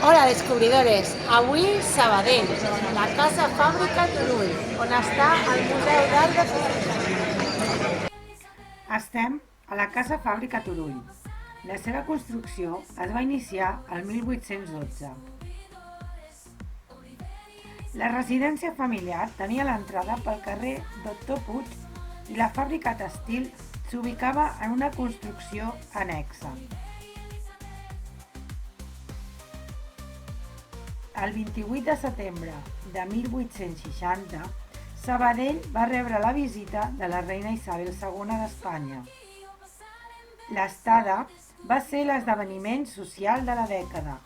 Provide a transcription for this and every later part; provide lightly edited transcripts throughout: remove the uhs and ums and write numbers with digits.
Hola, descobridores! Avui Sabadell, la Casa Fàbrica Turull, on està el Museu d'Art de Sabadell. Estem a la Casa Fàbrica Turull. La seva construcció es va iniciar el 1812. La residència familiar tenia l'entrada pel carrer Doctor Puig i la fàbrica tèxtil s'ubicava en una construcció annexa. El 28 de setembre de 1860, Sabadell va rebre la visita de la reina Isabel II d'Espanya. L'estada va ser l'esdeveniment social de la dècada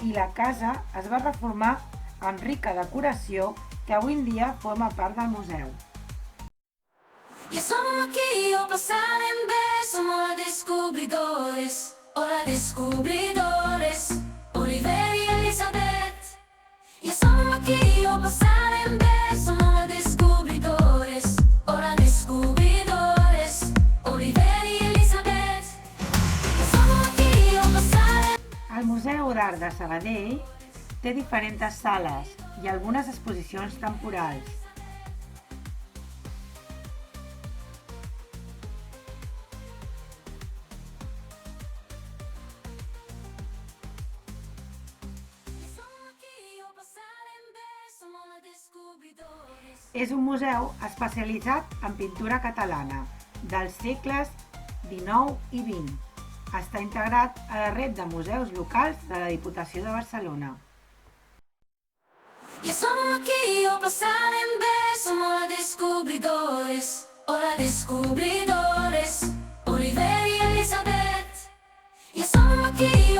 i la casa es va reformar amb rica decoració que avui en dia forma part del museu. Ya somos aquí o pasar en vez, somos descubridores, hola descubridores, Oliver y Elizabeth. Ya somos aquí o pasar en vez, somos descubridores, hola descubridores, Oliver y Elizabeth. Ya somos aquí o pasar en... El Museu d'Art de Sabadell té diferents sales i algunes exposicions temporals. Ya somos aquí o pasar en vez, somos descubridores. És un museu especialitzat en pintura catalana dels segles XIX i XX. Està integrat a la red de museus locals de la Diputació de Barcelona. Ya somos aquí o pasar en vez, somos descubridores, hola descubridores, Oliver y Elizabeth. Ya somos aquí